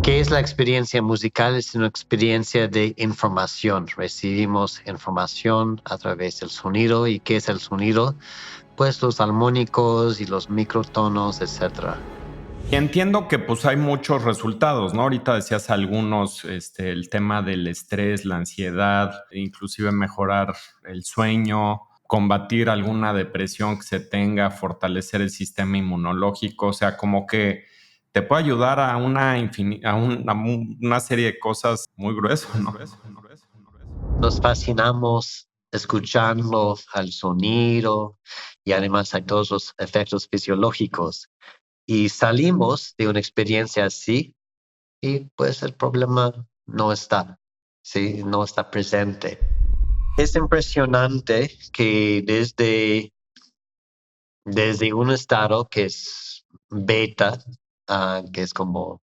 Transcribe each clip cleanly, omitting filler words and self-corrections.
¿Qué es la experiencia musical? Es una experiencia de información. Recibimos información a través del sonido. ¿Y qué es el sonido? Pues los armónicos y los microtonos, etc. Y entiendo que pues hay muchos resultados, ¿no? Ahorita decías algunos, el tema del estrés, la ansiedad, inclusive mejorar el sueño, combatir alguna depresión que se tenga, fortalecer el sistema inmunológico, o sea, como que te puede ayudar a una serie de cosas muy gruesas, ¿no? Nos fascinamos escuchando al sonido y además hay todos los efectos fisiológicos. Y salimos de una experiencia así y pues el problema no está, ¿sí? No está presente. Es impresionante que desde un estado que es beta, que es como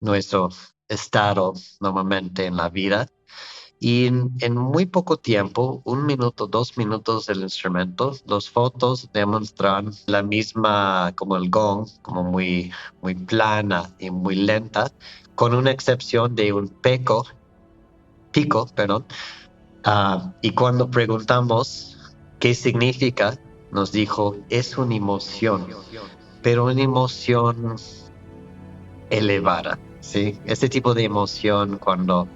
nuestro estado normalmente en la vida, y en muy poco tiempo, 1 minuto, 2 minutos del instrumento, los fotos demuestran la misma, como el gong, como muy, muy plana y muy lenta, con una excepción de un pico, perdón. Y cuando preguntamos qué significa, nos dijo, es una emoción, pero una emoción elevada, ¿sí? Este tipo de emoción cuando,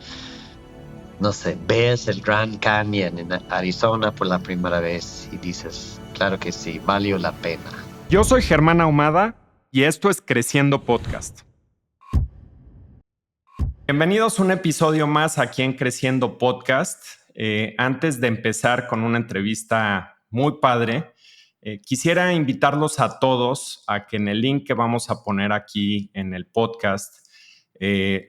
no sé, ves el Grand Canyon en Arizona por la primera vez y dices, claro que sí, valió la pena. Yo soy Germán Ahumada y esto es Creciendo Podcast. Bienvenidos a un episodio más aquí en Creciendo Podcast. Antes de empezar con una entrevista muy padre, quisiera invitarlos a todos a que en el link que vamos a poner aquí en el podcast,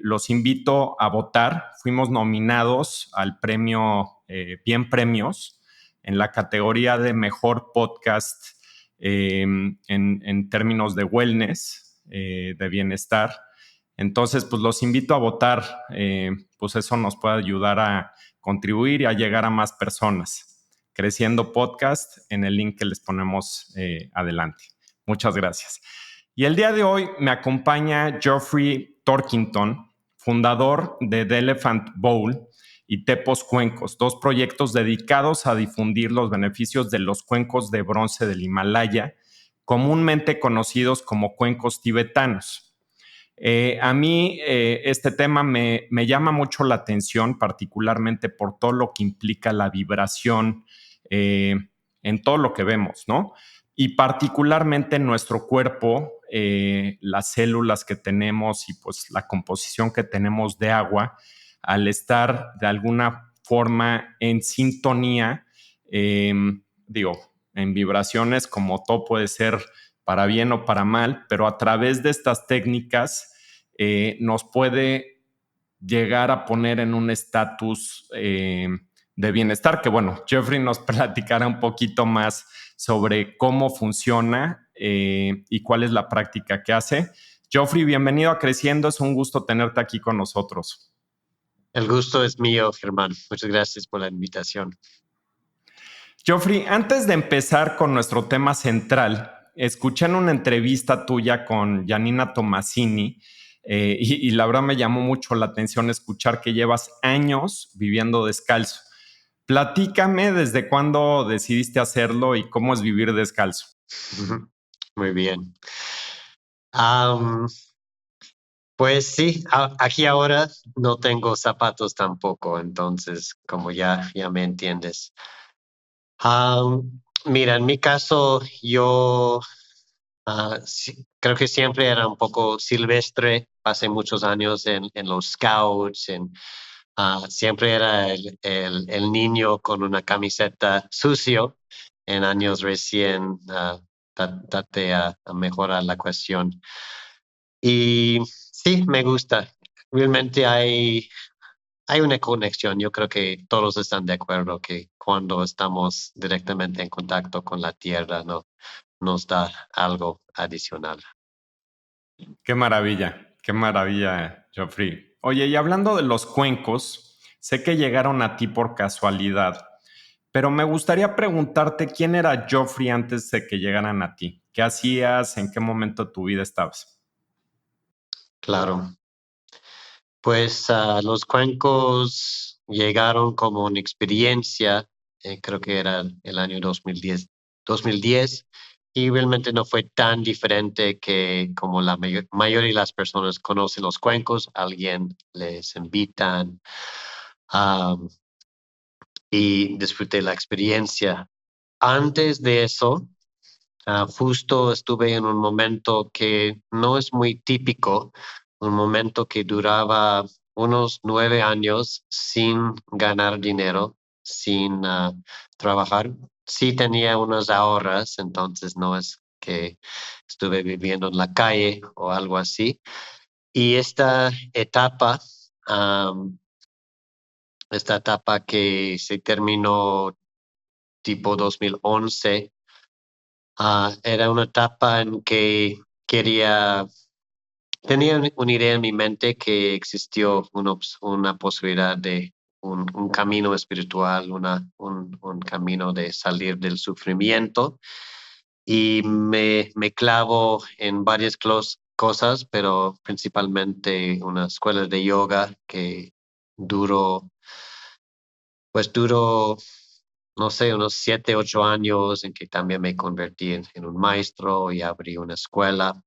los invito a votar. Fuimos nominados al premio Bien Premios en la categoría de Mejor Podcast en términos de wellness, de bienestar. Entonces, pues los invito a votar, pues eso nos puede ayudar a contribuir y a llegar a más personas. Creciendo Podcast en el link que les ponemos adelante. Muchas gracias. Y el día de hoy me acompaña Geoffrey Torkington, fundador de The Elephant Bowl y Tepos Cuencos, dos proyectos dedicados a difundir los beneficios de los cuencos de bronce del Himalaya, comúnmente conocidos como cuencos tibetanos. A mí este tema me llama mucho la atención, particularmente por todo lo que implica la vibración en todo lo que vemos, ¿no? Y particularmente en nuestro cuerpo, las células que tenemos y pues la composición que tenemos de agua, al estar de alguna forma en sintonía, digo, en vibraciones, como todo puede ser para bien o para mal, pero a través de estas técnicas nos puede llegar a poner en un estatus de bienestar, que bueno, Geoffrey nos platicará un poquito más sobre cómo funciona y cuál es la práctica que hace. Geoffrey, bienvenido a Creciendo, es un gusto tenerte aquí con nosotros. El gusto es mío, Germán. Muchas gracias por la invitación. Geoffrey, antes de empezar con nuestro tema central, escuché en una entrevista tuya con Janina Tomasini y la verdad me llamó mucho la atención escuchar que llevas años viviendo descalzo. Platícame desde cuándo decidiste hacerlo y cómo es vivir descalzo. Muy bien. Pues sí, aquí ahora no tengo zapatos tampoco, entonces como ya me entiendes. Mira, en mi caso yo creo que siempre era un poco silvestre. Pasé muchos años en los scouts, siempre era el niño con una camiseta sucio en años recién. Traté a mejorar la cuestión. Y sí, me gusta. Realmente hay una conexión. Yo creo que todos están de acuerdo que cuando estamos directamente en contacto con la tierra, ¿no? Nos da algo adicional. Qué maravilla, Geoffrey. Oye, y hablando de los cuencos, sé que llegaron a ti por casualidad, pero me gustaría preguntarte quién era Geoffrey antes de que llegaran a ti. ¿Qué hacías? ¿En qué momento de tu vida estabas? Claro. Pues los cuencos llegaron como una experiencia, creo que era el año 2010, y realmente no fue tan diferente que como la mayoría de las personas conocen los cuencos, alguien les invitan um, y disfruté la experiencia. Antes de eso, justo estuve en un momento que no es muy típico, un momento que duraba unos 9 años sin ganar dinero, sin trabajar. Sí tenía unas ahorras, entonces no es que estuve viviendo en la calle o algo así. Y am, esta etapa que se terminó tipo 2011. Era una etapa en que tenía una idea en mi mente que existió una posibilidad de un camino espiritual, un camino de salir del sufrimiento. Y me clavo en varias cosas, pero principalmente una escuela de yoga que duró, duró no sé, unos 7, 8 años en que también me convertí en un maestro y abrí una escuela.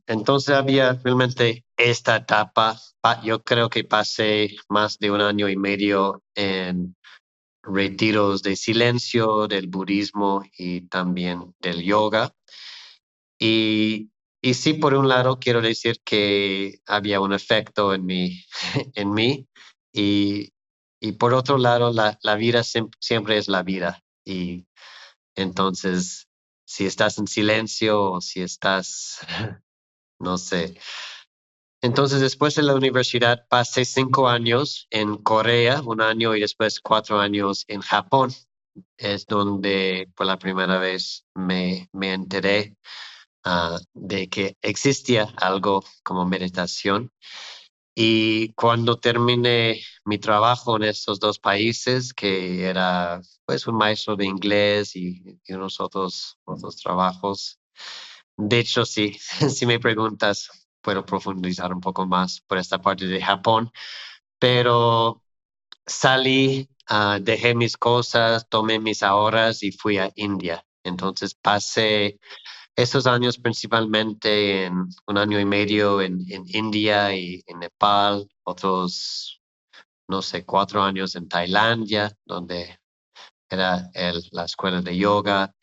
Entonces había realmente esta etapa. Yo creo que pasé más de 1 año y medio en retiros de silencio, del budismo y también del yoga. Y, y sí, por un lado, quiero decir que había un efecto en en mí y, y por otro lado, la vida siempre es la vida. Y entonces, si estás en silencio o si estás, no sé. Entonces, después de la universidad, pasé 5 años en Corea, 1 año y después 4 años en Japón. Es donde por la primera vez me enteré de que existía algo como meditación. Y cuando terminé mi trabajo en estos dos países, que era pues un maestro de inglés y unos otros trabajos, de hecho, sí, si me preguntas, puedo profundizar un poco más por esta parte de Japón, pero salí, dejé mis cosas, tomé mis ahorras y fui a India. Entonces pasé esos años principalmente en 1 año y medio en India y en Nepal, otros, no sé, 4 años en Tailandia, donde era la escuela de yoga,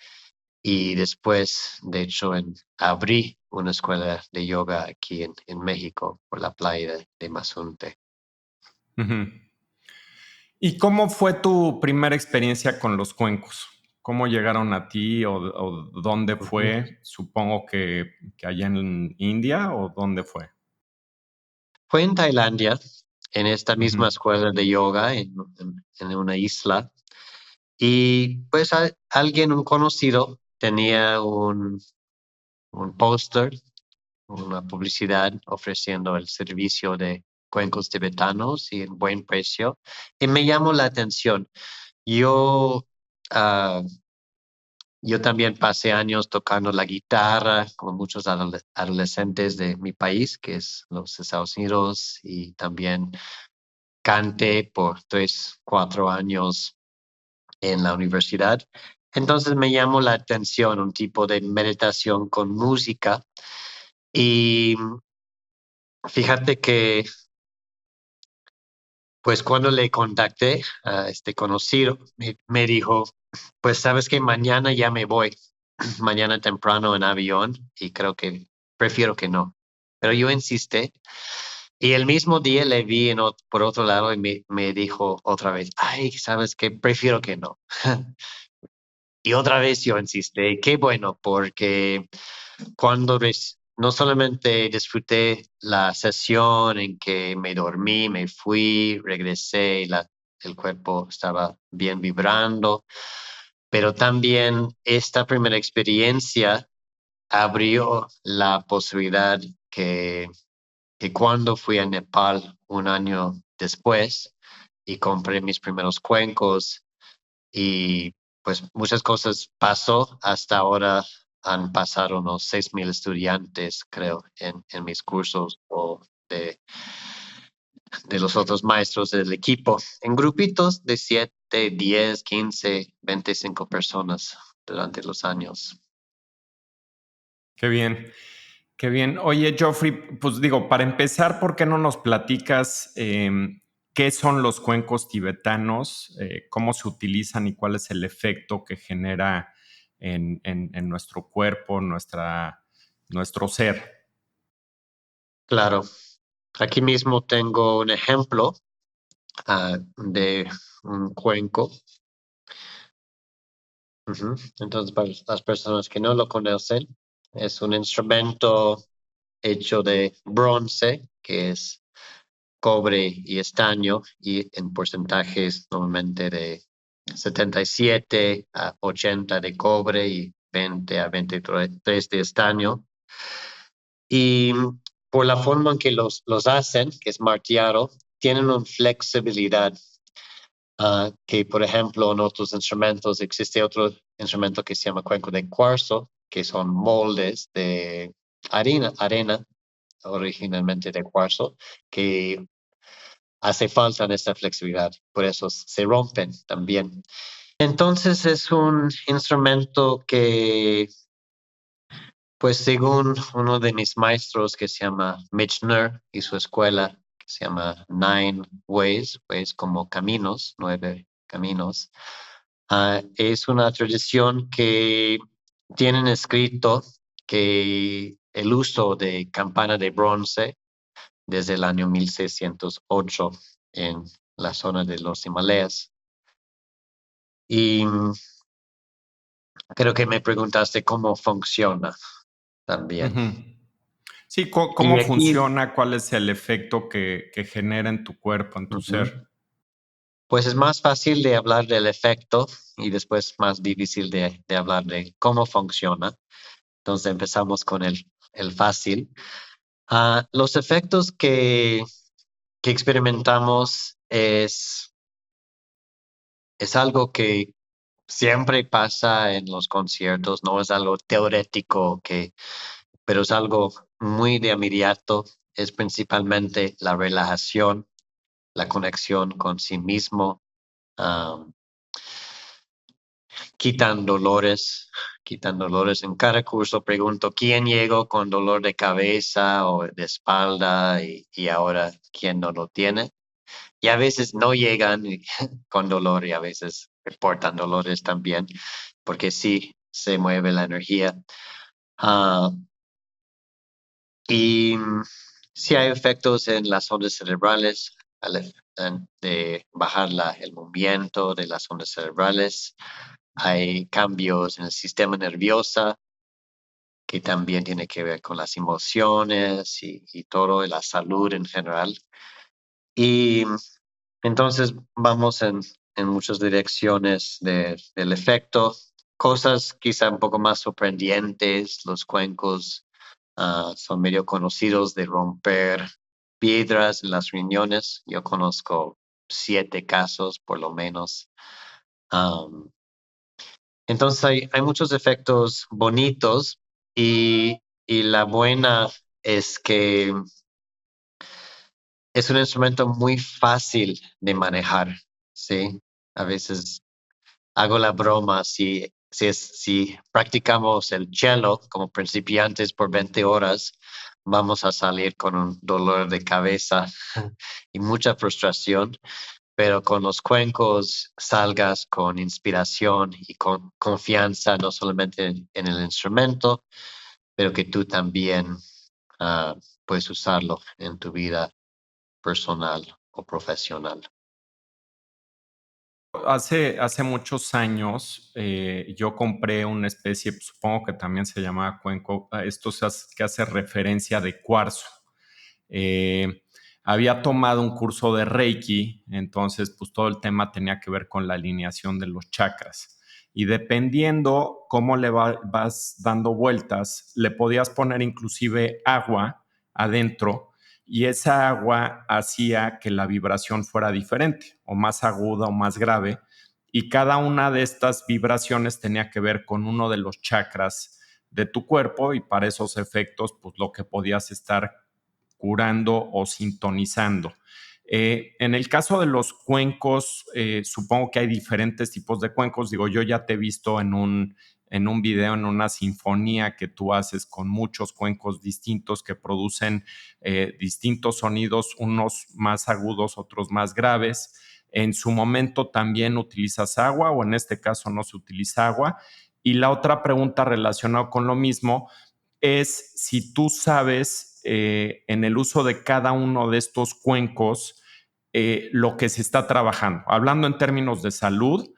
y después, de hecho, abrí una escuela de yoga aquí en México, por la playa de Mazunte. Ujú. ¿Y cómo fue tu primera experiencia con los cuencos? ¿Cómo llegaron a ti o dónde Ujú. fue? Supongo que allá en India o dónde fue. Fue en Tailandia, en esta Ujú, misma escuela de yoga, en una isla. Y pues alguien, un conocido, tenía un póster, una publicidad ofreciendo el servicio de cuencos tibetanos y en buen precio. Y me llamó la atención. Yo, ah, yo también pasé años tocando la guitarra, como muchos adolescentes de mi país, que es los Estados Unidos, y también canté por 3, 4 años en la universidad. Entonces me llamó la atención un tipo de meditación con música. Y fíjate que, pues cuando le contacté a este conocido, me dijo, pues sabes que mañana ya me voy, mañana temprano en avión y creo que prefiero que no. Pero yo insisté y el mismo día le vi por otro lado y me dijo otra vez, ay, sabes que prefiero que no. Y otra vez yo insistí, qué bueno, porque no solamente disfruté la sesión en que me dormí, me fui, regresé y el cuerpo estaba bien vibrando, pero también esta primera experiencia abrió la posibilidad que cuando fui a Nepal 1 año después y compré mis primeros cuencos, y pues muchas cosas pasó. Hasta ahora han pasado unos 6,000 estudiantes, creo, en mis cursos de los otros maestros del equipo en grupitos de 7, 10, 15, 25 personas durante los años. Qué bien, qué bien. Oye, Geoffrey, pues digo, para empezar, ¿por qué no nos platicas qué son los cuencos tibetanos, cómo se utilizan y cuál es el efecto que genera en nuestro cuerpo, nuestro ser? Claro, aquí mismo tengo un ejemplo de un cuenco. Entonces, para las personas que no lo conocen, es un instrumento hecho de bronce, que es cobre y estaño, y en porcentajes normalmente de 77 a 80 de cobre y 20 a 23 de estaño. Y por la forma en que los hacen, que es martillado, tienen una flexibilidad que, por ejemplo, en otros instrumentos existe otro instrumento que se llama cuenco de cuarzo, que son moldes de arena originalmente de cuarzo, que hace falta en esta flexibilidad, por eso se rompen también. Entonces es un instrumento que, pues según uno de mis maestros que se llama Michener y su escuela que se llama Nine Ways, pues como caminos, 9 caminos, es una tradición que tienen escrito que el uso de campana de bronce desde el año 1608 en la zona de los Himalayas. Y creo que me preguntaste cómo funciona también. Ujú. Sí, Y ¿cómo aquí, funciona? ¿Cuál es el efecto que genera en tu cuerpo, en tu ser? ujú, pues es más fácil de hablar del efecto y después más difícil de hablar de cómo funciona. Entonces empezamos con el fácil. Los efectos que experimentamos es algo que siempre pasa en los conciertos, no es algo teórico, pero es algo muy de inmediato. Es principalmente la relajación, la conexión con sí mismo, um, quitan dolores, quitan dolores. En cada curso pregunto quién llegó con dolor de cabeza o de espalda y ahora quién no lo tiene. Y a veces no llegan con dolor y a veces reportan dolores también, porque sí se mueve la energía. Ah, y sí hay efectos en las ondas cerebrales de bajar el movimiento de las ondas cerebrales. Hay cambios en el sistema nervioso que también tiene que ver con las emociones y todo, y la salud en general. Y entonces vamos en muchas direcciones del efecto, cosas quizá un poco más sorprendentes. Los cuencos son medio conocidos de romper piedras en las riñones. Yo conozco 7 casos por lo menos. Um, entonces hay muchos efectos bonitos y la buena es que es un instrumento muy fácil de manejar, ¿sí? A veces hago la broma, si practicamos el cello como principiantes por 20 horas, vamos a salir con un dolor de cabeza y mucha frustración, pero con los cuencos salgas con inspiración y con confianza, no solamente en el instrumento, pero que tú también ah, puedes usarlo en tu vida personal o profesional. Hace muchos años yo compré una especie, supongo que también se llamaba cuenco, que hace referencia de cuarzo. Eh, Había tomado un curso de Reiki, entonces pues todo el tema tenía que ver con la alineación de los chakras. Y dependiendo cómo vas dando vueltas, le podías poner inclusive agua adentro y esa agua hacía que la vibración fuera diferente, o más aguda o más grave, y cada una de estas vibraciones tenía que ver con uno de los chakras de tu cuerpo y para esos efectos, pues lo que podías estar curando o sintonizando. En el caso de los cuencos, supongo que hay diferentes tipos de cuencos. Digo, yo ya te he visto en un video, en una sinfonía que tú haces con muchos cuencos distintos que producen distintos sonidos, unos más agudos, otros más graves. En su momento también utilizas agua o en este caso no se utiliza agua. Y la otra pregunta relacionada con lo mismo es si tú sabes en el uso de cada uno de estos cuencos lo que se está trabajando. Hablando en términos de salud,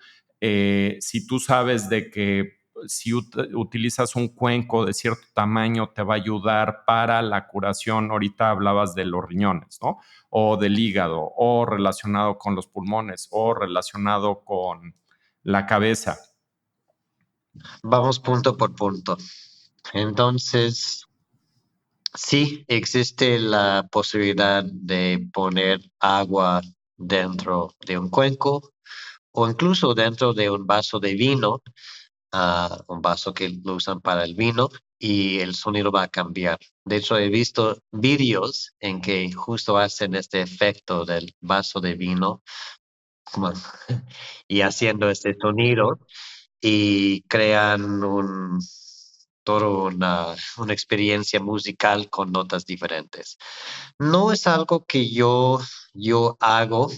si tú sabes de que si utilizas un cuenco de cierto tamaño te va a ayudar para la curación, ahorita hablabas de los riñones, ¿no? O del hígado, o relacionado con los pulmones, o relacionado con la cabeza. Vamos punto por punto. Entonces, sí, existe la posibilidad de poner agua dentro de un cuenco o incluso dentro de un vaso de vino, un vaso que lo usan para el vino y el sonido va a cambiar. De hecho, he visto vídeos en que justo hacen este efecto del vaso de vino como- y haciendo este sonido y crean toda una experiencia musical con notas diferentes. No es algo que yo hago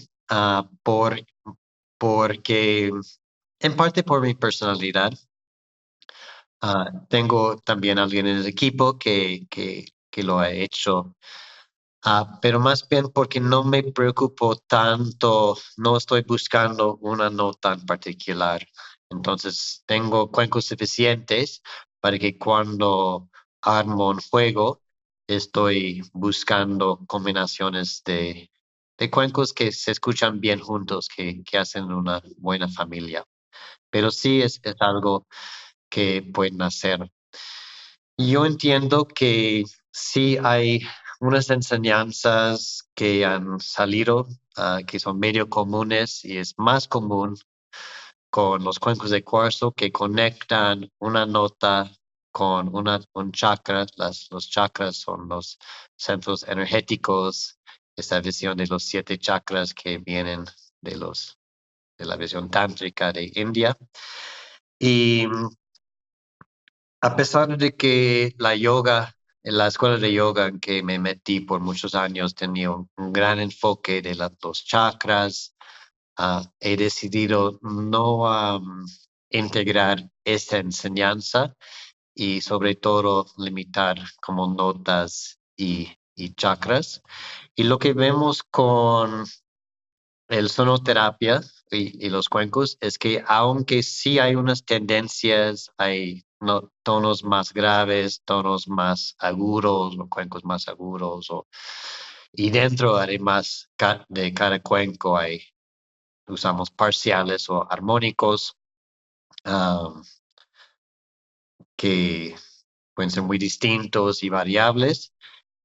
porque, en parte por mi personalidad, tengo también alguien en el equipo que lo ha hecho. Pero más bien porque no me preocupo tanto, no estoy buscando una nota en particular. Entonces, tengo cuencos suficientes para que cuando armo un juego, estoy buscando combinaciones de cuencos que se escuchan bien juntos, que hacen una buena familia. Pero sí es algo que pueden hacer. Yo entiendo que sí hay unas enseñanzas que han salido, que son medio comunes y es más común con los cuencos de cuarzo que conectan una nota con un chakra. Los chakras son los centros energéticos, esta visión de los 7 chakras que vienen de la visión tántrica de India. Y a pesar de que la yoga, en la escuela de yoga en que me metí por muchos años, tenía un gran enfoque de los chakras, he decidido no integrar esa enseñanza y sobre todo limitar como notas y chakras. Y lo que vemos con el sonoterapia y los cuencos es que aunque sí hay unas tendencias, hay tonos más graves, tonos más agudos, o cuencos más agudos, y dentro además de cada cuenco usamos parciales o armónicos um, que pueden ser muy distintos y variables.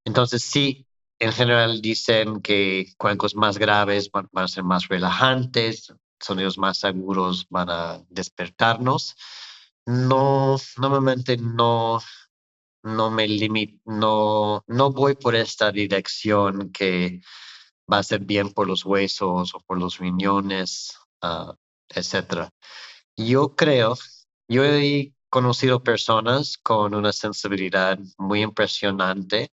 Entonces sí, en general dicen que cuencos más graves van a ser más relajantes, sonidos más agudos van a despertarnos. No, normalmente no voy por esta dirección que va a ser bien por los huesos o por los riñones, etcétera. Yo creo, yo he conocido personas con una sensibilidad muy impresionante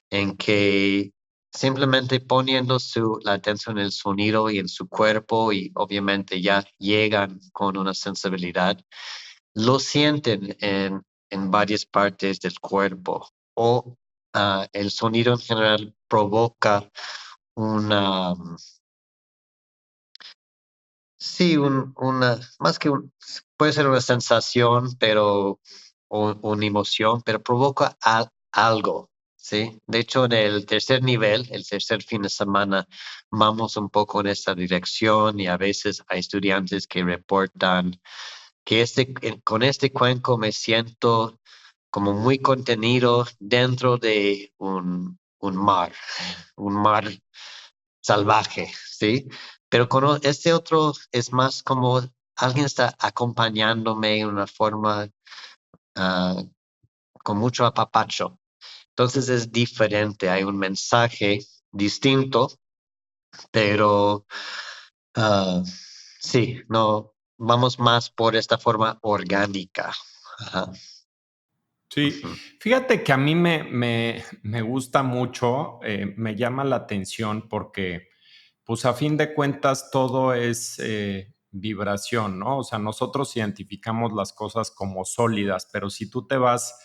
en que simplemente poniendo la atención en el sonido y en su cuerpo y obviamente ya llegan con una sensibilidad, lo sienten en varias partes del cuerpo o el sonido en general provoca una, sí, más que puede ser una sensación, pero o una emoción, pero provoca algo, ¿sí? De hecho, en el tercer nivel, el tercer fin de semana, vamos un poco en esta dirección y a veces hay estudiantes que reportan que con este cuenco me siento como muy contenido dentro de un mar salvaje, ¿sí? Pero este otro es más como alguien está acompañándome en una forma ah, con mucho apapacho. Entonces es diferente, hay un mensaje distinto pero ah, sí, no, vamos más por esta forma orgánica. Ajá. Sí, Ujú. fíjate que a mí me gusta mucho, me llama la atención porque, pues a fin de cuentas, todo es vibración, ¿no? O sea, nosotros identificamos las cosas como sólidas, pero si tú te vas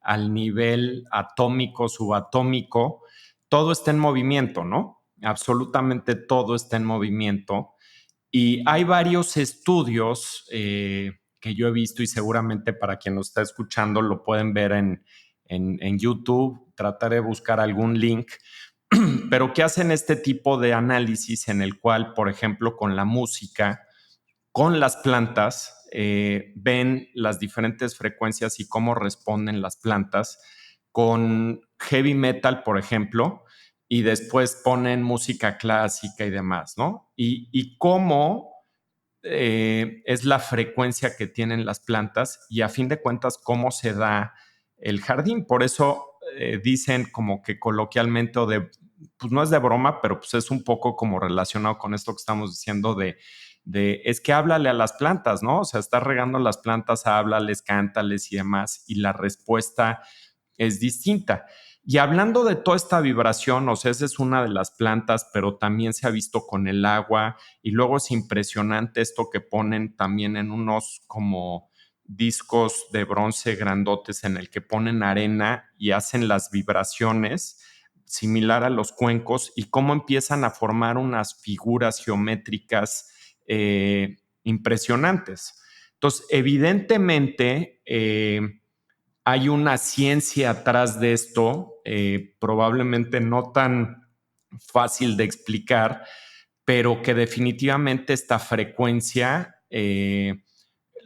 al nivel atómico, subatómico, todo está en movimiento, ¿no? Absolutamente todo está en movimiento. Y hay varios estudios que yo he visto y seguramente para quien lo está escuchando lo pueden ver en YouTube. Trataré de buscar algún link, pero que hacen este tipo de análisis en el cual, por ejemplo, con la música, con las plantas, ven las diferentes frecuencias y cómo responden las plantas. Con heavy metal, por ejemplo, y después ponen música clásica y demás, ¿no? Y cómo es la frecuencia que tienen las plantas y a fin de cuentas cómo se da el jardín. Por eso dicen como que coloquialmente o de, pues no es de broma, pero pues es un poco como relacionado con esto que estamos diciendo es que háblale a las plantas, ¿no? O sea, estás regando las plantas, háblales, cántales y demás, y la respuesta es distinta. Y hablando de toda esta vibración, o sea, esa es una de las plantas, pero también se ha visto con el agua y luego es impresionante esto que ponen también en unos como discos de bronce grandotes en el que ponen arena y hacen las vibraciones similar a los cuencos y cómo empiezan a formar unas figuras geométricas impresionantes. Entonces, evidentemente, hay una ciencia atrás de esto, probablemente no tan fácil de explicar, pero que definitivamente esta frecuencia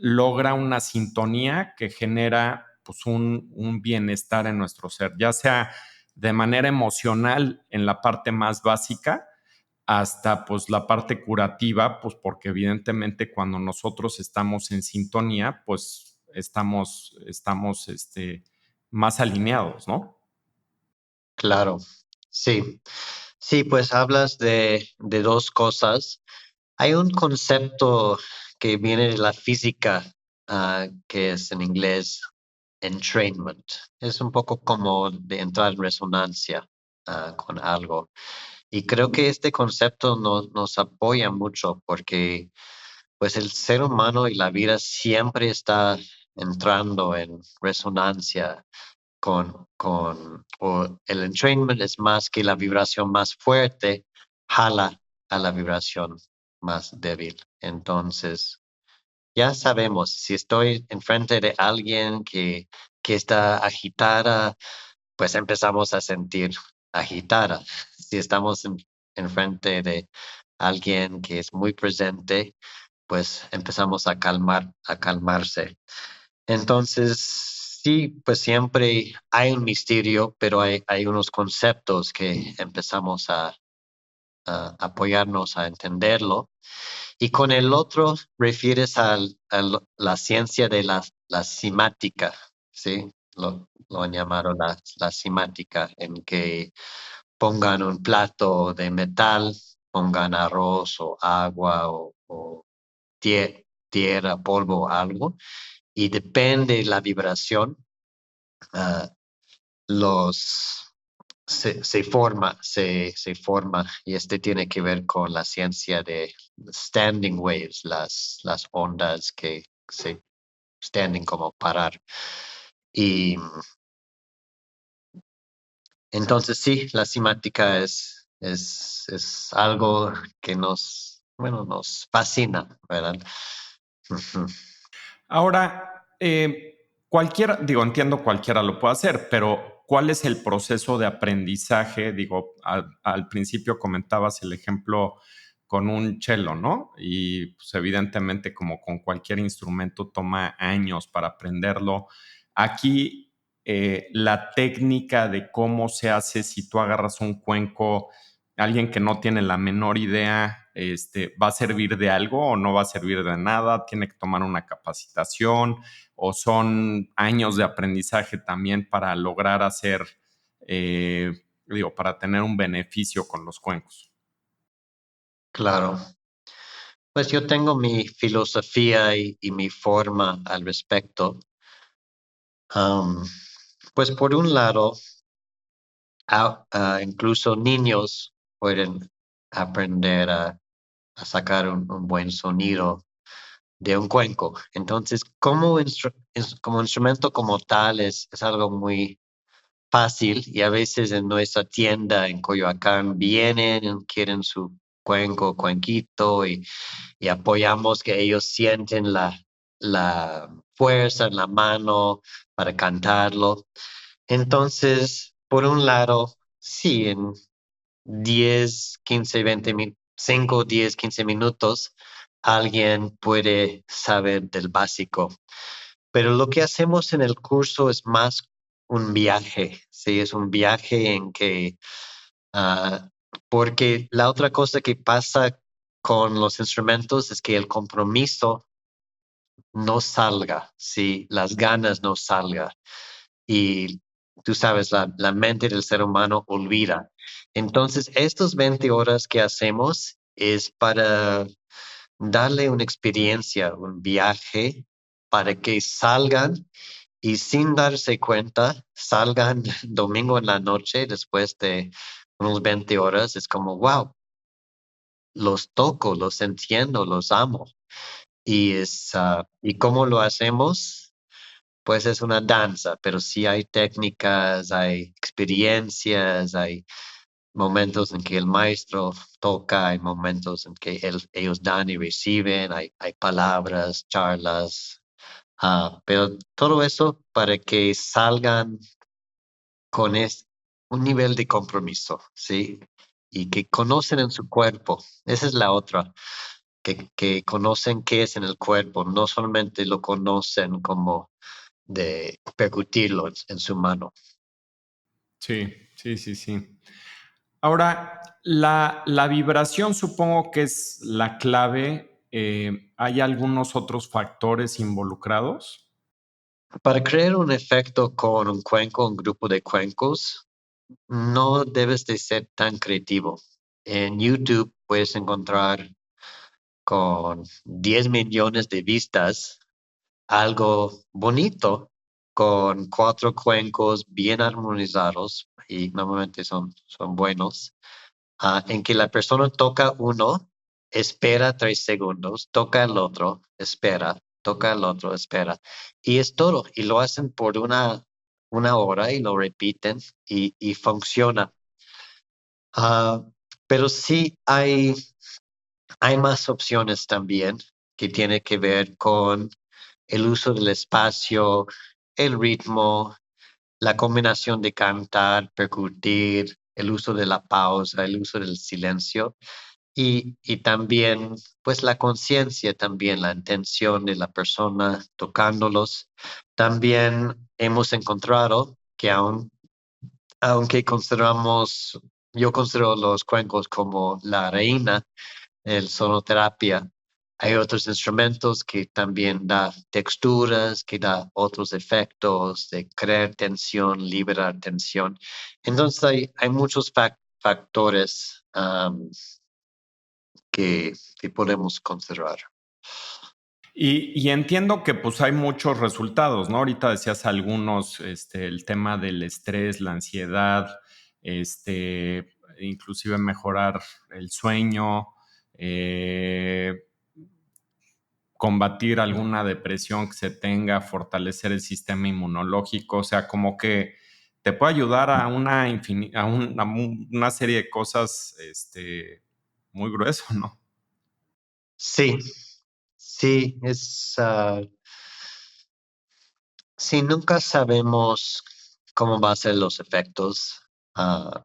logra una sintonía que genera pues, un bienestar en nuestro ser, ya sea de manera emocional en la parte más básica, hasta pues la parte curativa, pues porque evidentemente cuando nosotros estamos en sintonía, pues estamos más alineados, ¿no? Claro, sí. Sí, pues hablas de dos cosas. Hay un concepto que viene de la física, que es en inglés entrainment. Es un poco como de entrar en resonancia, con algo. Y creo que este concepto nos apoya mucho porque pues el ser humano y la vida siempre está entrando en resonancia o el entrainment es más que la vibración más fuerte jala a la vibración más débil. Entonces, ya sabemos, si estoy enfrente de alguien que está agitada, pues empezamos a sentir agitada. Si estamos enfrente de alguien que es muy presente, pues empezamos a calmarse. Entonces, sí, pues siempre hay un misterio, pero hay unos conceptos que empezamos a apoyarnos a entenderlo. Y con el otro refieres a la ciencia de la simática, ¿sí? Lo han llamado la simática, en que pongan un plato de metal, pongan arroz o agua o tierra, polvo o algo, y depende la vibración, ah, los se forma, y este tiene que ver con la ciencia de standing waves, las ondas que se standing como parar. Y entonces sí, la simática es algo que bueno, nos fascina, ¿verdad? Ujú. Ahora, cualquiera, digo, entiendo cualquiera lo puede hacer, pero ¿cuál es el proceso de aprendizaje? Digo, al principio comentabas el ejemplo con un cello, ¿no? Y pues evidentemente como con cualquier instrumento toma años para aprenderlo. Aquí la técnica de cómo se hace si tú agarras un cuenco, alguien que no tiene la menor idea, ¿va a servir de algo o no va a servir de nada? ¿Tiene que tomar una capacitación o son años de aprendizaje también para lograr hacer, digo, para tener un beneficio con los cuencos? Claro. Pues yo tengo mi filosofía y mi forma al respecto. Am, pues por un lado, incluso niños pueden aprender a sacar un buen sonido de un cuenco. Entonces, como instrumento como tal es algo muy fácil y a veces en nuestra tienda en Coyoacán vienen, quieren su cuenco, cuenquito y apoyamos que ellos sienten la fuerza en la mano para cantarlo. Entonces, por un lado, sí, en 10, 15, 5, 10, 15 minutos, alguien puede saber del básico. Pero lo que hacemos en el curso es más un viaje, sí, es un viaje en que, ah, porque la otra cosa que pasa con los instrumentos es que el compromiso no salga, sí, las ganas no salgan. Y tú sabes, la mente del ser humano olvida. Entonces, estos 20 horas que hacemos es para darle una experiencia, un viaje, para que salgan y sin darse cuenta, salgan domingo en la noche después de unos 20 horas. Es como, wow, los toco, los entiendo, los amo. ¿Y cómo lo hacemos? Pues es una danza, pero sí hay técnicas, hay experiencias, hay momentos en que el maestro toca, hay momentos en que ellos dan y reciben, hay palabras, charlas, pero todo eso para que salgan con un nivel de compromiso, ¿sí? Y que conocen en su cuerpo. Esa es la otra, que conocen qué es en el cuerpo, no solamente lo conocen como de percutirlo en su mano. Sí, sí, sí, sí. Ahora, la vibración supongo que es la clave. ¿Hay algunos otros factores involucrados? Para crear un efecto con un cuenco, un grupo de cuencos, no debes de ser tan creativo. En YouTube puedes encontrar con 10 millones de vistas algo bonito con 4 cuencos bien armonizados y normalmente son buenos, en que la persona toca uno, espera 3 segundos, toca el otro, espera, toca el otro, espera. Y es todo. Y lo hacen por una hora y lo repiten y funciona. Ah, pero sí hay más opciones también que tiene que ver con el uso del espacio, el ritmo, la combinación de cantar, percutir, el uso de la pausa, el uso del silencio y también pues la conciencia, también la intención de la persona tocándolos. También hemos encontrado que aunque yo considero los cuencos como la reina el sonoterapia. Hay otros instrumentos que también da texturas, que da otros efectos de crear tensión, liberar tensión. Entonces hay muchos factores que podemos considerar. Y entiendo que pues hay muchos resultados, ¿no? Ahorita decías algunos, el tema del estrés, la ansiedad, inclusive mejorar el sueño, eh, combatir alguna depresión que se tenga, fortalecer el sistema inmunológico, o sea, como que te puede ayudar a una serie de cosas, muy grueso, ¿no? Sí, sí, sí, nunca sabemos cómo va a ser los efectos. ah,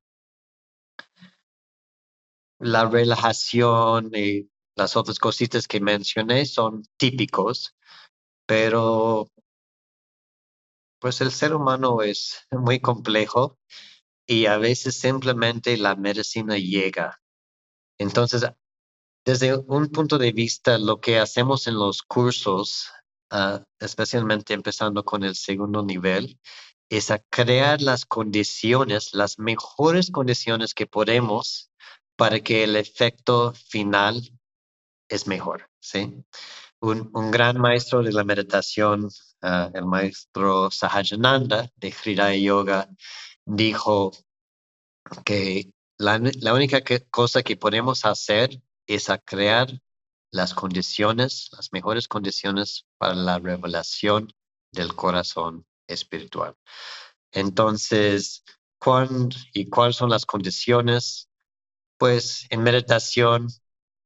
la relajación y las otras cositas que mencioné son típicos, pero pues el ser humano es muy complejo y a veces simplemente la medicina llega. Entonces, desde un punto de vista, lo que hacemos en los cursos, especialmente empezando con el segundo nivel, es a crear las condiciones, las mejores condiciones que podemos para que el efecto final es mejor, ¿sí? Un gran maestro de la meditación, el maestro Sahajananda de Hridaya Yoga, dijo que la única cosa que podemos hacer es a crear las condiciones, las mejores condiciones para la revelación del corazón espiritual. Entonces, ¿cuáles son las condiciones? Pues en meditación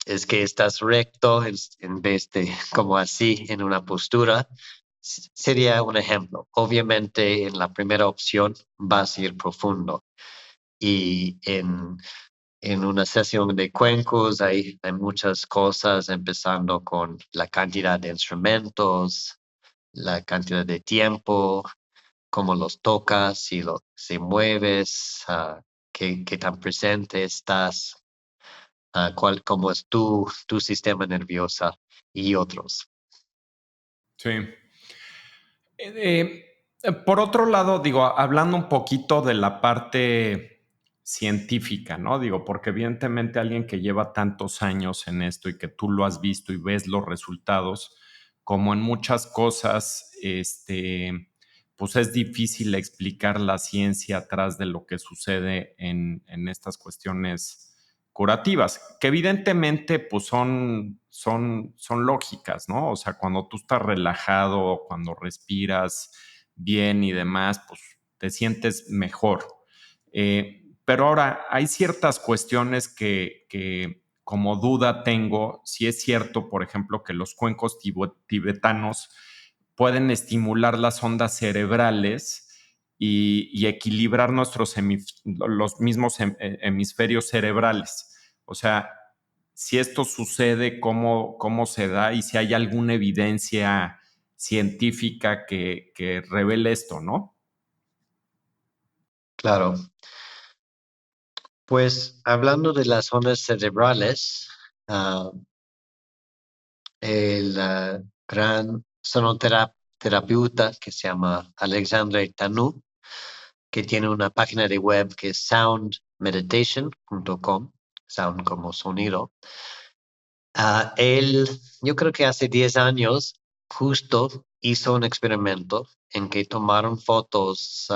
es que estás recto en vez de como así en una postura. Sería un ejemplo. Obviamente en la primera opción vas a ir profundo y en una sesión de cuencos hay muchas cosas, empezando con la cantidad de instrumentos, la cantidad de tiempo, cómo los tocas, si mueves, qué tan presente estás, cómo es tu sistema nervioso y otros. Sí. Por otro lado, digo, hablando un poquito de la parte científica, ¿no? Digo, porque evidentemente alguien que lleva tantos años en esto y que tú lo has visto y ves los resultados, como en muchas cosas, pues es difícil explicar la ciencia atrás de lo que sucede en estas cuestiones curativas, que evidentemente pues son lógicas, ¿no? O sea, cuando tú estás relajado, cuando respiras bien y demás, pues te sientes mejor. Pero ahora hay ciertas cuestiones que como duda tengo, si es cierto, por ejemplo, que los cuencos tibetanos pueden estimular las ondas cerebrales y equilibrar los mismos hemisferios cerebrales. O sea, si esto sucede, cómo se da y si hay alguna evidencia científica que revele esto, ¿no? Claro. Pues hablando de las ondas cerebrales, el gran sonoterapeuta que se llama Alexandre Tanu, que tiene una página de web que es soundmeditation.com, sound como sonido. Yo creo que hace 10 años, justo hizo un experimento en que tomaron fotos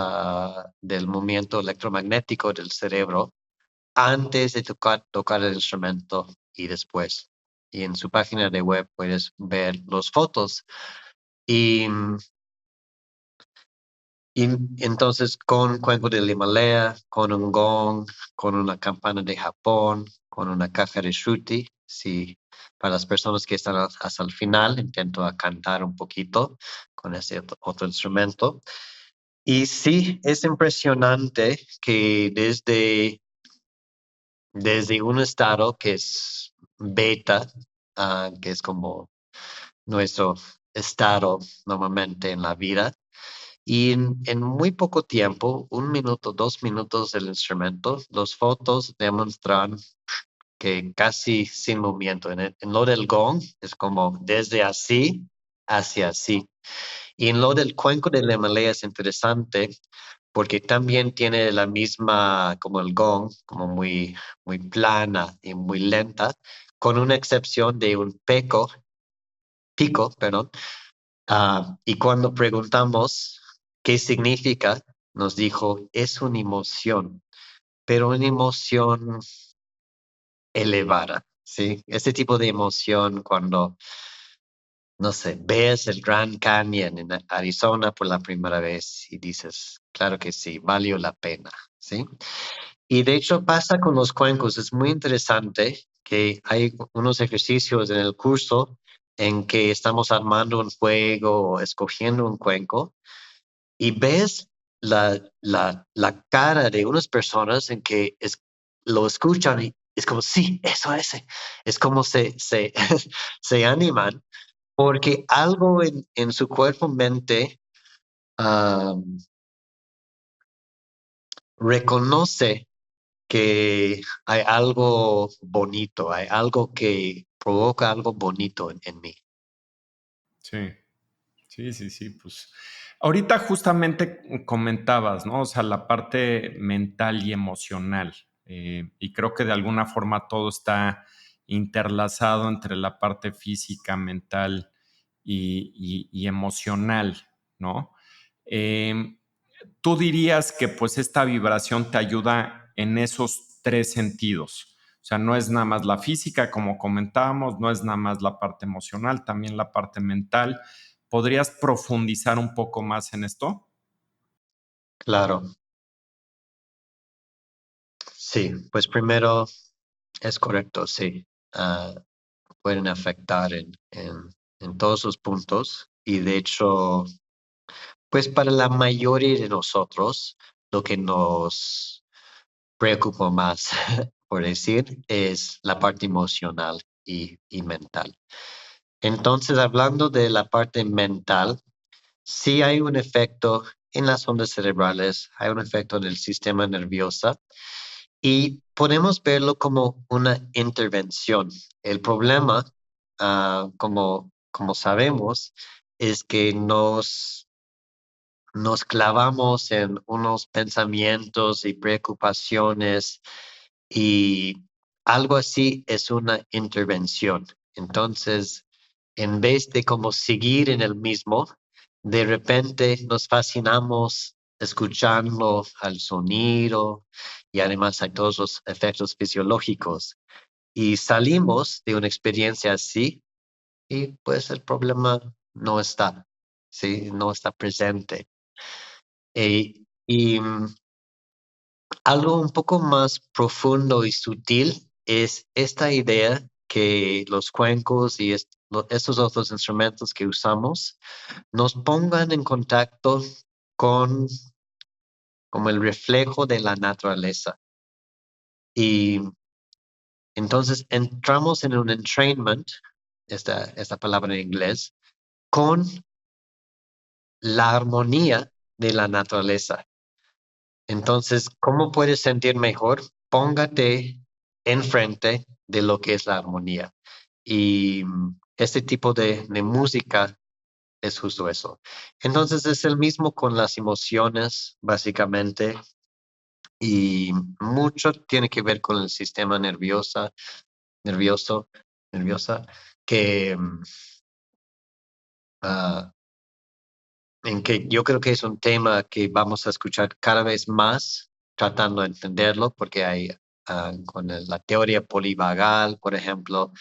del movimiento electromagnético del cerebro antes de tocar el instrumento y después. Y en su página de web puedes ver las fotos. Y Y entonces con cuenco del Himalaya, con un gong, con una campana de Japón, con una caja de shruti, sí, para las personas que están hasta el final, intento a cantar un poquito con ese otro instrumento. Y sí, es impresionante que desde un estado que es beta, que es como nuestro estado normalmente en la vida, y en muy poco tiempo, 1 minuto, 2 minutos del instrumento, las fotos demuestran que casi sin movimiento. En lo del gong es como desde así hacia así. Y en lo del cuenco del Himalaya es interesante porque también tiene la misma, como el gong, como muy plana y muy lenta, con una excepción de un pico, perdón. Y cuando preguntamos qué significa, nos dijo, es una emoción, pero una emoción elevada, ¿sí? Ese tipo de emoción cuando, no sé, ves el Grand Canyon en Arizona por la primera vez y dices, claro que sí, valió la pena, ¿sí? Y de hecho pasa con los cuencos, es muy interesante que hay unos ejercicios en el curso en que estamos armando un juego o escogiendo un cuenco y ves la cara de unas personas en que lo escuchan y es como, sí, eso es como se animan porque algo en su cuerpo, mente, um, reconoce que hay algo bonito, hay algo que provoca algo bonito en mí. Sí, sí, pues ahorita justamente comentabas, ¿no? O sea, la parte mental y emocional. Y creo que de alguna forma todo está interlazado entre la parte física, mental y emocional, ¿no? Eh, Tú dirías que pues esta vibración te ayuda en esos tres sentidos. O sea, no es nada más la física, como comentábamos, no es nada más la parte emocional, también la parte mental. ¿Podrías profundizar un poco más en esto? Claro, sí, pues primero es correcto, sí. Ah, pueden afectar en todos los puntos y de hecho, pues para la mayoría de nosotros, lo que nos preocupa más, por decir, es la parte emocional y mental. Entonces, hablando de la parte mental, sí hay un efecto en las ondas cerebrales, hay un efecto en el sistema nervioso y podemos verlo como una intervención. El problema, como sabemos, es que nos clavamos en unos pensamientos y preocupaciones y algo así es una intervención. Entonces, en vez de como seguir en el mismo, de repente nos fascinamos escuchando al sonido y además hay todos los efectos fisiológicos y salimos de una experiencia así y pues el problema no está, ¿sí? No está presente. Y algo un poco más profundo y sutil es esta idea que los cuencos y estos otros instrumentos que usamos nos pongan en contacto con como el reflejo de la naturaleza. Y entonces entramos en un entrainment, esta palabra en inglés, con la armonía de la naturaleza. Entonces, ¿cómo puedes sentir mejor? Póngate enfrente de lo que es la armonía. Y este tipo de música es justo eso. Entonces, es el mismo con las emociones, básicamente, y mucho tiene que ver con el sistema nervioso, nerviosa, que ah, en que yo creo que es un tema que vamos a escuchar cada vez más, tratando de entenderlo, porque hay con la teoría polivagal, por ejemplo,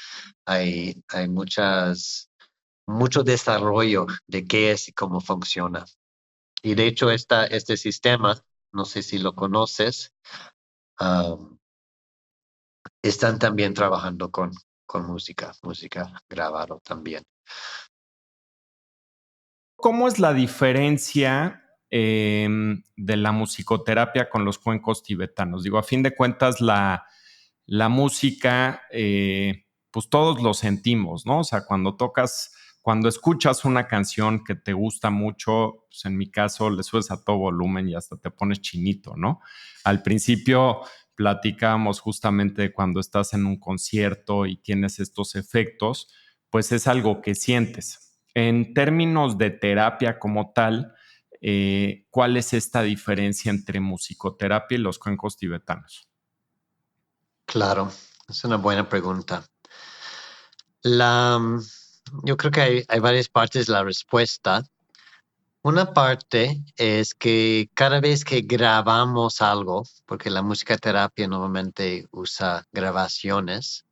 hay mucho desarrollo de qué es y cómo funciona. Y de hecho, este sistema, no sé si lo conoces, um, están también trabajando con música grabado también. ¿Cómo es la diferencia de la musicoterapia con los cuencos tibetanos? Digo, a fin de cuentas, la música, pues todos lo sentimos, ¿no? O sea, cuando escuchas una canción que te gusta mucho, pues en mi caso le subes a todo volumen y hasta te pones chinito, ¿no? Al principio platicábamos justamente de cuando estás en un concierto y tienes estos efectos, pues es algo que sientes. En términos de terapia como tal, ¿cuál es esta diferencia entre musicoterapia y los cuencos tibetanos? Claro, es una buena pregunta. La, mm, yo creo que hay varias partes de la respuesta. Una parte es que cada vez que grabamos algo, porque la música terapia normalmente usa grabaciones,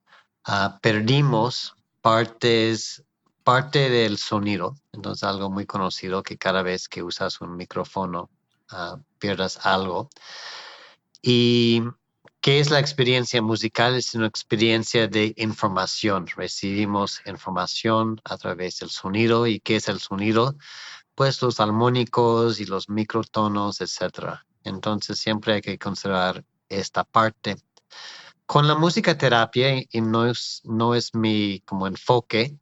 perdimos parte del sonido. Entonces, algo muy conocido que cada vez que usas un micrófono, pierdas algo. ¿Y qué es la experiencia musical? Es una experiencia de información. Recibimos información a través del sonido. ¿Y qué es el sonido? Pues los armónicos y los microtonos, etcétera. Entonces siempre hay que considerar esta parte. Con la música terapia, y no es mi como enfoque,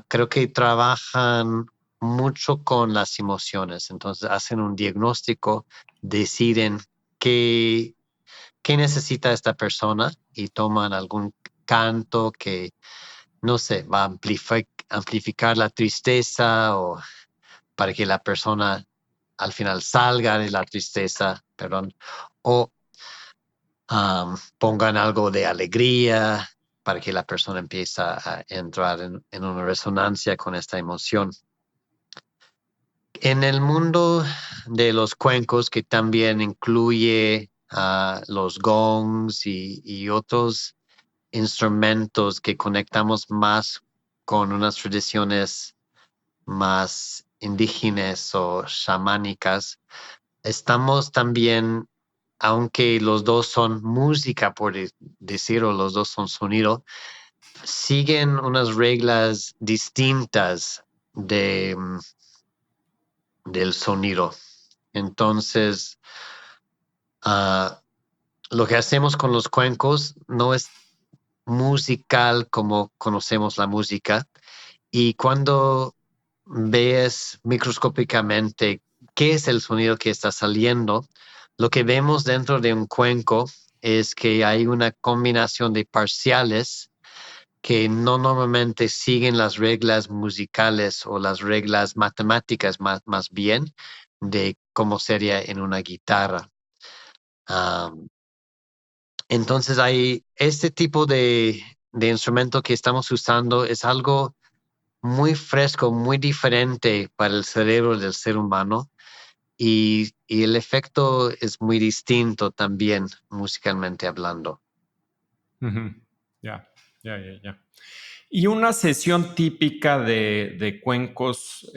creo que trabajan mucho con las emociones. Entonces hacen un diagnóstico, deciden qué, qué necesita esta persona y toman algún canto que, no sé, va a amplificar la tristeza o para que la persona al final salga de la tristeza, perdón, o pongan algo de alegría para que la persona empiece a entrar en una resonancia con esta emoción. En el mundo de los cuencos, que también incluye los gongs y otros instrumentos que conectamos más con unas tradiciones más indígenas o chamánicas, estamos también, aunque los dos son música, por decirlo, los dos son sonido, siguen unas reglas distintas del sonido. Entonces, lo que hacemos con los cuencos no es musical como conocemos la música. Y cuando ves microscópicamente qué es el sonido que está saliendo, lo que vemos dentro de un cuenco es que hay una combinación de parciales que no normalmente siguen las reglas musicales o las reglas matemáticas más bien de cómo sería en una guitarra. Entonces hay este tipo de instrumento que estamos usando es algo muy fresco, muy diferente para el cerebro del ser humano y el efecto es muy distinto también musicalmente hablando. Ujú. Ya, ya, ya, ya. Y una sesión típica de cuencos,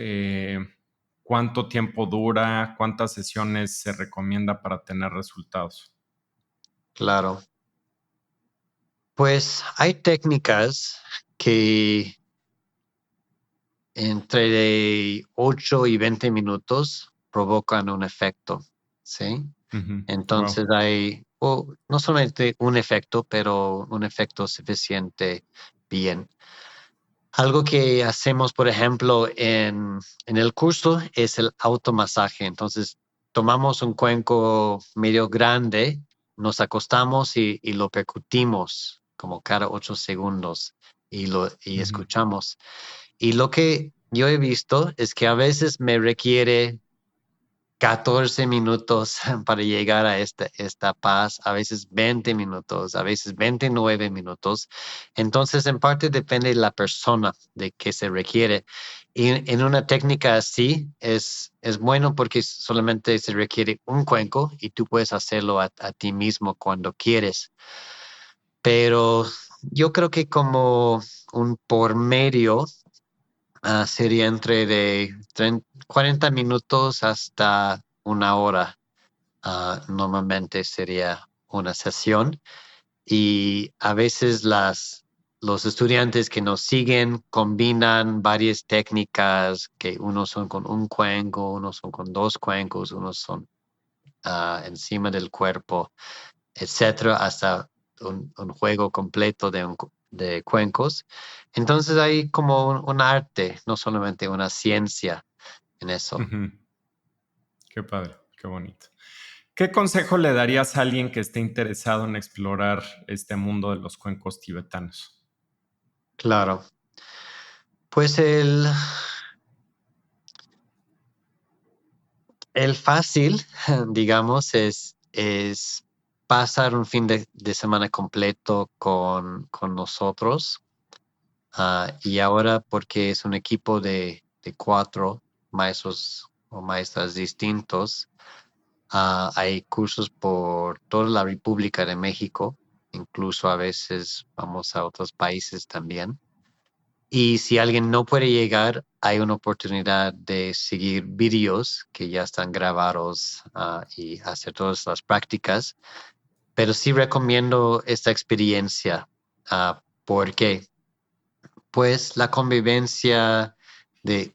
¿cuánto tiempo dura? ¿Cuántas sesiones se recomienda para tener resultados? Claro. Pues hay técnicas que entre 8 y 20 minutos provocan un efecto, ¿sí? Wow. Entonces hay, no solamente un efecto, pero un efecto suficiente bien. Algo que hacemos, por ejemplo, en el curso es el automasaje. Entonces, tomamos un cuenco medio grande, nos acostamos y lo percutimos como cada 8 segundos y escuchamos. Y lo que yo he visto es que a veces me requiere 14 minutos para llegar a esta paz, a veces 20 minutos, a veces 29 minutos. Entonces, en parte depende de la persona de qué se requiere. Y en una técnica así es bueno porque solamente se requiere un cuenco y tú puedes hacerlo a ti mismo cuando quieres. Pero yo creo que como un por medio sería entre de 40 minutos hasta una hora. Normalmente sería una sesión y a veces los estudiantes que nos siguen combinan varias técnicas que unos son con un cuenco, unos son con dos cuencos, unos son encima del cuerpo, etcétera, hasta un juego completo de cuencos. Entonces hay como un arte, no solamente una ciencia en eso. Ujú. Qué padre, qué bonito. ¿Qué consejo le darías a alguien que esté interesado en explorar este mundo de los cuencos tibetanos? Claro. Pues el fácil, digamos, es pasar un fin de semana completo con nosotros. Y ahora, porque es un equipo de 4 maestros o maestras distintos, hay cursos por toda la República de México, incluso a veces vamos a otros países también. Y si alguien no puede llegar, hay una oportunidad de seguir vídeos que ya están grabados y hacer todas las prácticas. Pero sí recomiendo esta experiencia. ¿Por qué? Pues la convivencia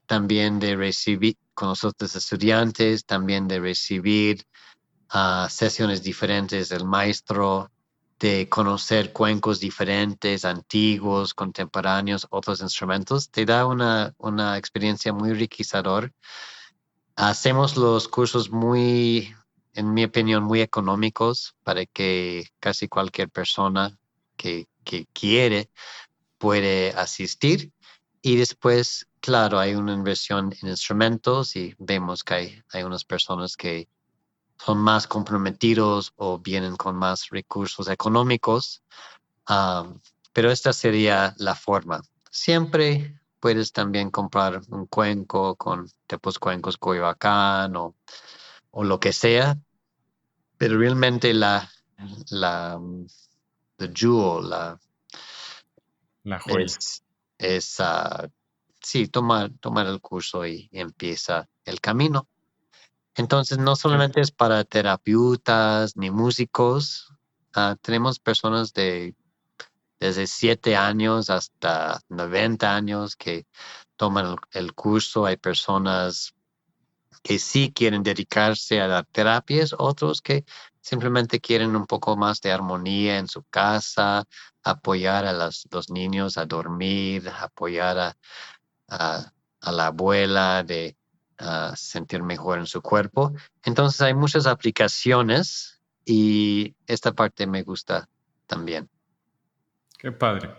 también de recibir con los otros estudiantes, también de recibir sesiones diferentes del maestro, de conocer cuencos diferentes, antiguos, contemporáneos, otros instrumentos, te da una experiencia muy enriquecedor. Hacemos los cursos en mi opinión, muy económicos para que casi cualquier persona que quiere puede asistir. Y después, claro, hay una inversión en instrumentos y vemos que hay unas personas que son más comprometidos o vienen con más recursos económicos. Pero esta sería la forma. Siempre puedes también comprar un cuenco con tipos cuencos Coyoacán o lo que sea, pero realmente la, the jewel, La joya. es, es sí, tomar el curso y empieza el camino. Entonces, no Qué, solamente es para terapeutas ni músicos, tenemos personas desde 7 años hasta 90 años que toman el curso. Hay personas que sí quieren dedicarse a dar terapias, otros que simplemente quieren un poco más de armonía en su casa, apoyar a los niños a dormir, apoyar a, a la abuela de sentir mejor en su cuerpo. Entonces hay muchas aplicaciones y esta parte me gusta también. qué padre.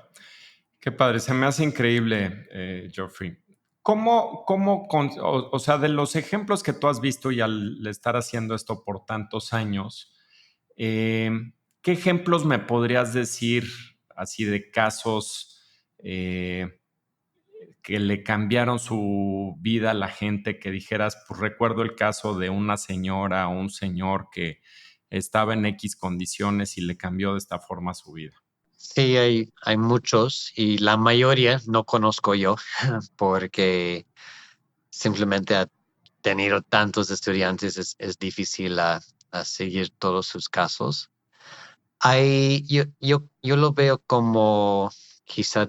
Qué padre. Se me hace increíble, Geoffrey. O sea, de los ejemplos que tú has visto y al estar haciendo esto por tantos años, eh, ¿qué ejemplos me podrías decir así de casos que le cambiaron su vida a la gente, que dijeras, pues recuerdo el caso de una señora o un señor que estaba en X condiciones y le cambió de esta forma su vida? Sí, hay muchos y la mayoría no conozco yo porque simplemente ha tenido tantos estudiantes, es difícil a seguir todos sus casos. Yo lo veo como quizá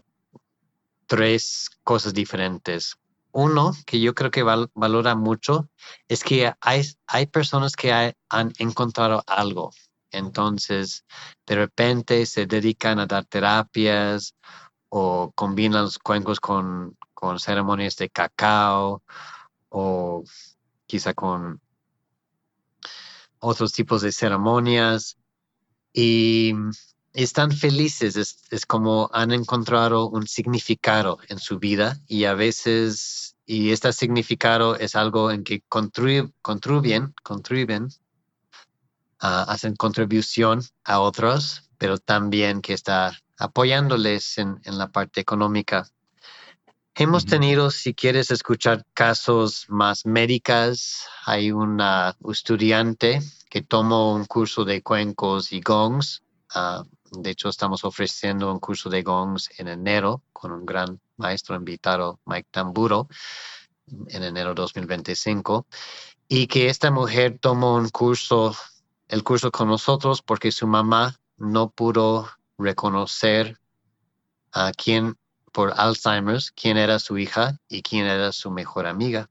tres cosas diferentes. Uno, que yo creo que valora mucho, es que hay personas que han encontrado algo. Entonces, de repente se dedican a dar terapias o combinan los cuencos con ceremonias de cacao o quizá con otros tipos de ceremonias y están felices, es como han encontrado un significado en su vida y a veces, y este significado es algo en que contribuyen, hacen contribución a otros, pero también que está apoyándoles en la parte económica. Hemos Ujú. tenido, si quieres escuchar casos más médicas, hay una estudiante que tomó un curso de cuencos y gongs. De hecho, estamos ofreciendo un curso de gongs en enero con un gran maestro invitado, Mike Tamburo, en enero 2025. Y que esta mujer tomó el curso con nosotros porque su mamá no pudo reconocer a quién por Alzheimer's, quién era su hija y quién era su mejor amiga.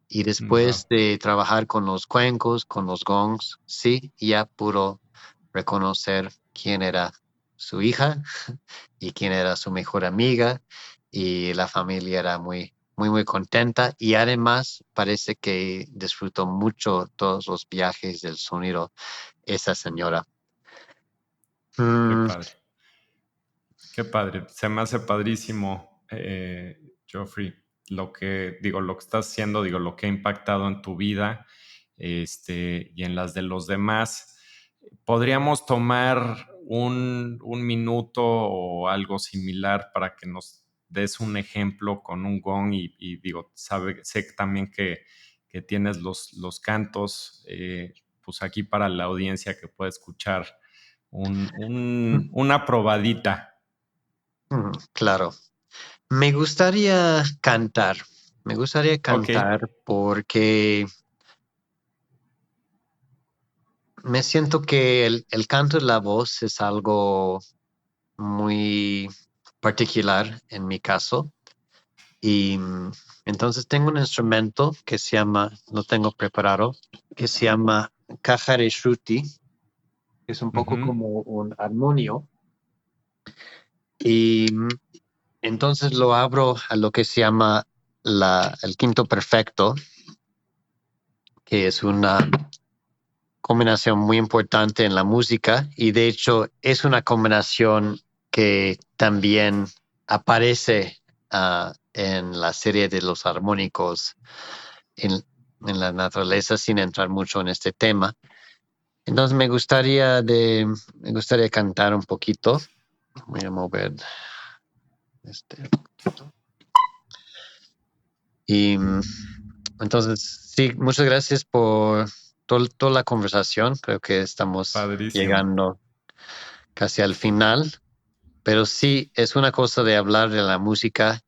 Y Wow. después de trabajar con los cuencos, con los gongs, sí, ya pudo reconocer quién era su hija y quién era su mejor amiga y la familia era muy contenta y además parece que disfrutó mucho todos los viajes del sonido esa señora. Qué Mm, padre. Qué padre. Se me hace padrísimo, Geoffrey, lo que digo, lo que estás haciendo, digo, lo que ha impactado en tu vida, y en las de los demás. Podríamos tomar un minuto o algo similar para que nos des un ejemplo con un gong y digo, sé también que tienes los cantos, pues aquí para la audiencia que puede escuchar una probadita. claro. Me gustaría cantar. Me gustaría Ok. cantar porque me siento que el canto y la voz es algo muy particular en mi caso. Y entonces tengo un instrumento que se llama, lo tengo preparado, que se llama Kahare Shruti, que es un poco Ujú. como un armonio. Y entonces lo abro a lo que se llama el quinto perfecto, que es una combinación muy importante en la música y de hecho es una combinación que también aparece en la serie de los armónicos. la naturaleza sin entrar mucho en este tema. Entonces me gustaría cantar un poquito. Voy a mover y entonces sí, muchas gracias por toda la conversación. Creo que estamos Padrísimo. llegando casi al final, pero sí es una cosa de hablar de la música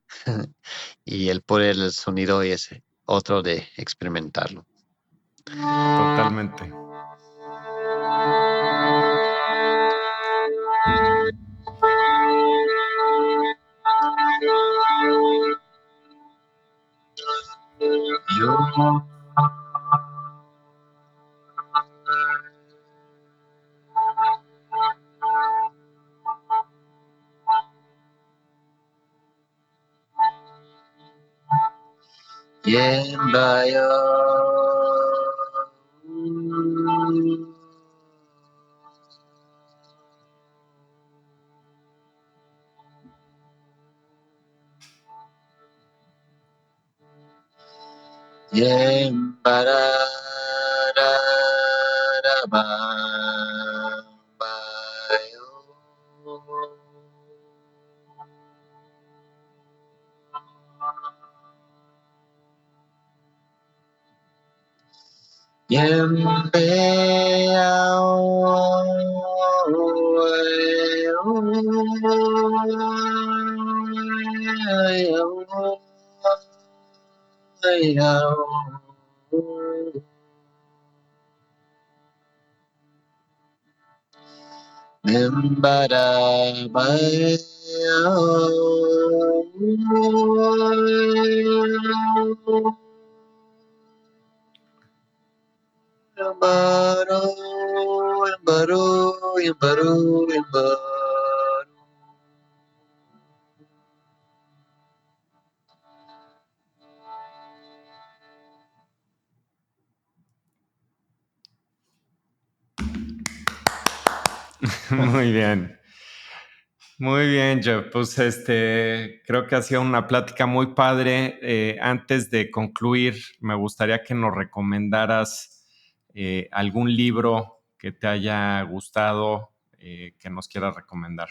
y el poder del sonido y ese otro de experimentarlo. Totalmente. Yo Yembayo. Muy bien. Muy bien, Jeff. Pues creo que ha sido una plática muy padre. Antes de concluir, me gustaría que nos recomendaras algún libro que te haya gustado, que nos quieras recomendar.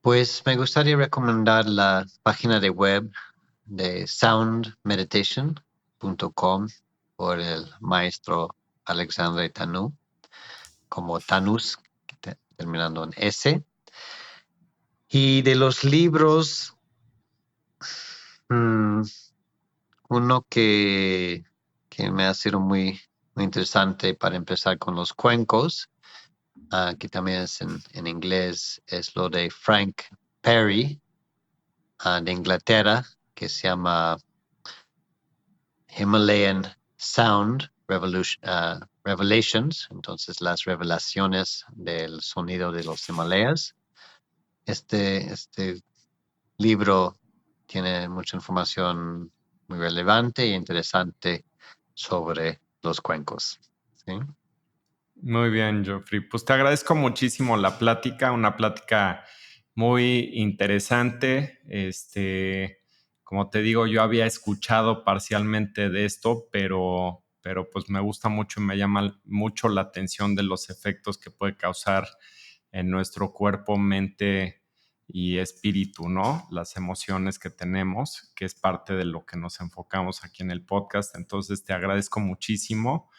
Pues me gustaría recomendar la página de web de soundmeditation.com por el maestro Alexandre Tanu, como Tanus, terminando en S. Y de los libros, uno que me ha sido muy, muy interesante para empezar con los cuencos, que también es en inglés, es lo de Frank Perry, de Inglaterra, que se llama Himalayan Sound Revelations, entonces las revelaciones del sonido de los Himalayas. Este libro tiene mucha información muy relevante e interesante sobre los cuencos. ¿Sí? Muy bien, Geoffrey. Pues te agradezco muchísimo la plática, una plática muy interesante. Como te digo, yo había escuchado parcialmente de esto, pero pues me gusta mucho y me llama mucho la atención de los efectos que puede causar en nuestro cuerpo, mente y espíritu, ¿no? Las emociones que tenemos, que es parte de lo que nos enfocamos aquí en el podcast. Entonces, te agradezco muchísimo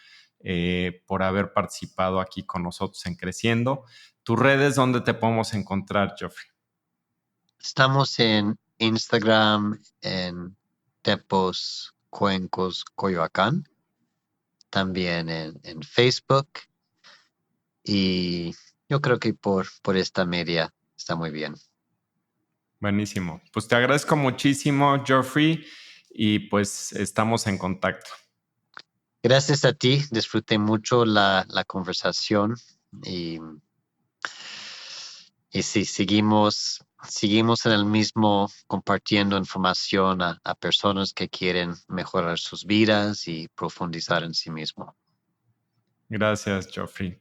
por haber participado aquí con nosotros en Creciendo. ¿Tus redes dónde te podemos encontrar, Geoffrey? Estamos en Instagram, en Tepos Cuencos Coyoacán, también en Facebook, y yo creo que por esta media está muy bien. Buenísimo. Pues te agradezco muchísimo, Geoffrey, y pues estamos en contacto. Gracias a ti, disfruté mucho la conversación y sí, seguimos en el mismo compartiendo información a personas que quieren mejorar sus vidas y profundizar en sí mismo. Gracias, Geoffrey.